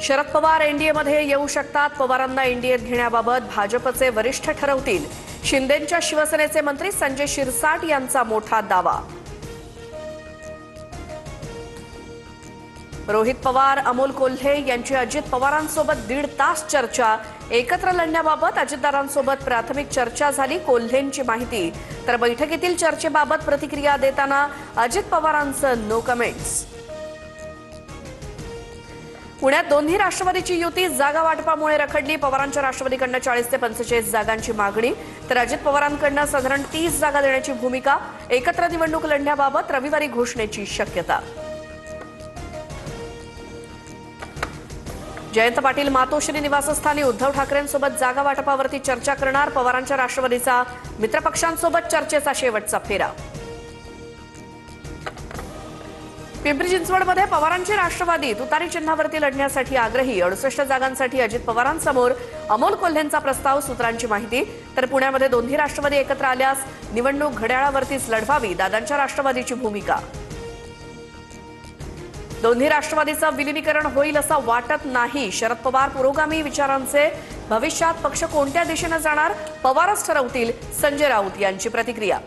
शरद पवार एनडीएमध्ये येऊ शकतात. पवारांना एनडीएत घेण्याबाबत भाजपचे वरिष्ठ ठरवतील. शिंदेंच्या शिवसेनेचे मंत्री संजय शिरसाट यांचा मोठा दावा. रोहित पवार, अमोल कोल्हे यांची अजित पवारांसोबत 1.5 तास चर्चा. एकत्र लढण्याबाबत अजितदारांसोबत प्राथमिक चर्चा झाली. कोल्हेंची माहिती. तर बैठकीतील चर्चेबाबत प्रतिक्रिया देताना अजित पवारांचं नो कमेंट्स. पुण्यात दोन्ही राष्ट्रवादीची युती जागा वाटपामुळे रखडली. पवारांच्या राष्ट्रवादीकडनं 40 ते 45 जागांची मागणी, तर अजित पवारांकडनं साधारण 30 जागा देण्याची भूमिका. एकत्र निवडणूक लढण्याबाबत रविवारी घोषणेची शक्यता. जयंत पाटील मातोश्री निवासस्थानी उद्धव ठाकरेंसोबत जागा वाटपावरती चर्चा करणार. पवारांच्या राष्ट्रवादीचा मित्रपक्षांसोबत चर्चेचा शेवटचा फेरा. पिंपरी चिंचवडमध्ये पवारांची राष्ट्रवादी तुतारी चिन्हावरती लढण्यासाठी आग्रही. 68 जागांसाठी अजित पवारांसमोर अमोल कोल्हेंचा प्रस्ताव. सूत्रांची माहिती. तर पुण्यामध्ये दोन्ही राष्ट्रवादी एकत्र आल्यास निवडणूक घड्याळावरतीच लढवावी. दादांच्या राष्ट्रवादीची भूमिका. दोन्ही राष्ट्रवादीचं विलिनीकरण होईल असं वाटत नाही. शरद पवार पुरोगामी विचारांचे. भविष्यात पक्ष कोणत्या दिशेने जाणार पवारच ठरवतील. संजय राऊत यांची प्रतिक्रिया.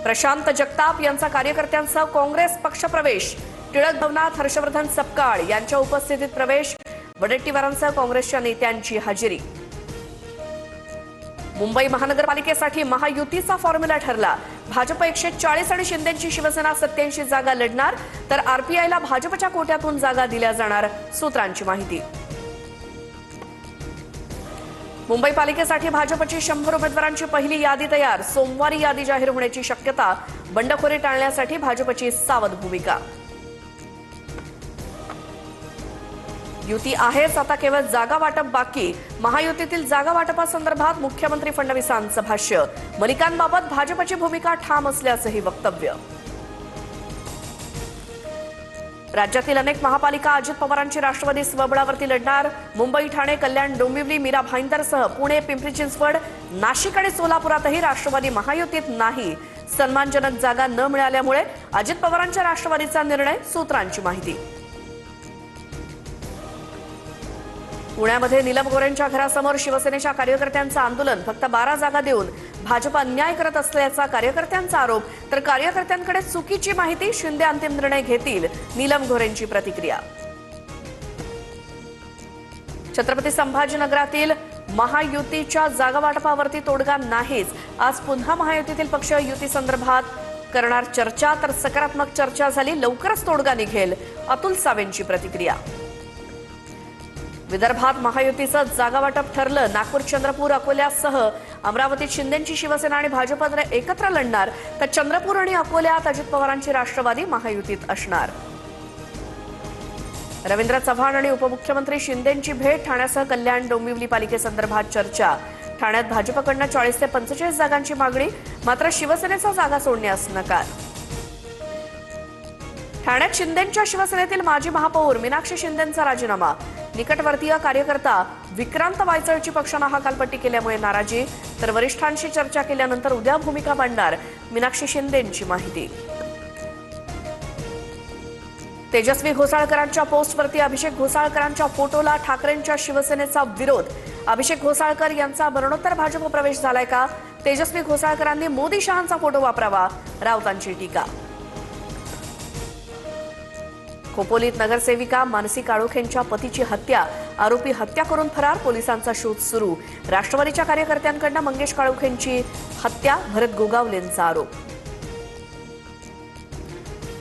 प्रशांत जगताप यांचा कार्यकर्त्यांसह काँग्रेस पक्षप्रवेश. टिळक भवनात हर्षवर्धन सपकाळ यांच्या उपस्थितीत प्रवेश. वडेट्टीवारांसह काँग्रेसच्या नेत्यांची हजेरी. मुंबई महानगरपालिकेसाठी महायुतीचा फॉर्म्युला ठरला. भाजप 140 आणि शिंदेची शिवसेना 87 जागा लढणार. तर आरपीआयला भाजपच्या कोट्यातून जागा दिल्या जाणार. सूत्रांची माहिती. मुंबई पालिकेसाठी भाजपची 100 उमेदवारांची पहिली यादी तयार. सोमवारी यादी जाहीर होण्याची शक्यता. बंडखोरी टाळण्यासाठी भाजपची सावध भूमिका. युती आहेच, आता केवळ जागा वाटप बाकी. महायुतीतील जागा वाटपासंदर्भात मुख्यमंत्री फडणवीसांचं भाष्य. मलिकांबाबत भाजपची भूमिका ठाम असल्याचंही वक्तव्य. राज्यातील अनेक महापालिका अजित पवारांची राष्ट्रवादी स्वबळावरती लढणार. मुंबई, ठाणे, कल्याण, डोंबिवली, मीरा भाईंदरसह पुणे, पिंपरी चिंचवड, नाशिक आणि सोलापुरातही राष्ट्रवादी महायुतीत नाही. सन्मानजनक जागा न मिळाल्यामुळे अजित पवारांच्या राष्ट्रवादीचा निर्णय. सूत्रांची माहिती. पुण्यामध्ये नीलम गोऱ्हेंच्या घरासमोर शिवसेनेच्या कार्यकर्त्यांचं आंदोलन. फक्त 12 जागा देऊन भाजप अन्याय करत असल्याचा कार्यकर्त्यांचा आरोप. तर कार्यकर्त्यांकडे चुकीची माहिती. शिंदे अंतिम निर्णय घेतील. नीलम गोऱ्हेंची प्रतिक्रिया. छत्रपती संभाजीनगरातील महायुतीच्या जागा वाटपावरती तोडगा नाहीच. आज पुन्हा महायुतीतील पक्ष युती संदर्भात करणार चर्चा. तर सकारात्मक चर्चा झाली. लवकरच तोडगा निघेल. अतुल सावेंची प्रतिक्रिया. विदर्भात महायुतीचं जागा वाटप ठरलं. नागपूर, चंद्रपूर, अकोल्यासह अमरावतीत शिंदेची शिवसेना आणि भाजप एकत्र लढणार. तर चंद्रपूर आणि अकोल्यात अजित पवारांची राष्ट्रवादी महायुतीत असणार. रवींद्र चव्हाण आणि उपमुख्यमंत्री शिंदेची भेट. ठाण्यासह कल्याण, डोंबिवली पालिकेसंदर्भात चर्चा. ठाण्यात भाजपकडनं 40 ते 45 जागांची मागणी. मात्र शिवसेनेचा जागा सोडण्यास नकार. ठाण्यात शिंदेच्या शिवसेनेतील माजी महापौर मीनाक्षी शिंदेंचा राजीनामा. निकटवर्तीय कार्यकर्ता विक्रांत वायचळची पक्षानं हकालपट्टी केल्यामुळे नाराजी. तर वरिष्ठांशी चर्चा केल्यानंतर उद्या भूमिका मांडणार. मीनाक्षी शिंदेंची माहिती. तेजस्वी घोसाळकरांच्या पोस्टवरती अभिषेक घोसाळकरांच्या फोटोला ठाकरेंच्या शिवसेनेचा विरोध. अभिषेक घोसाळकर यांचा मरणोत्तर भाजप प्रवेश झालाय का? तेजस्वी घोसाळकरांनी मोदी शहांचा फोटो वापरावा. राऊतांची टीका. खोपोलीत नगरसेविका मानसी काळोखेंच्या पतीची हत्या. आरोपी हत्या करून फरार. पोलिसांचा शोध सुरू. राष्ट्रवादीच्या कार्यकर्त्यांकडनं मंगेश काळोखेंची हत्या. भरत गोगावलेंचा आरोप.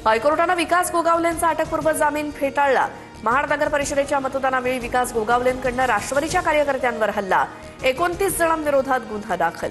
हायकोर्टानं विकास गोगावलेंचा अटकपूर्व जामीन फेटाळला. महाड नगर परिषदेच्या मतदानावेळी विकास गोगावलेंकडनं राष्ट्रवादीच्या कार्यकर्त्यांवर हल्ला. 29 जणांविरोधात गुन्हा दाखल.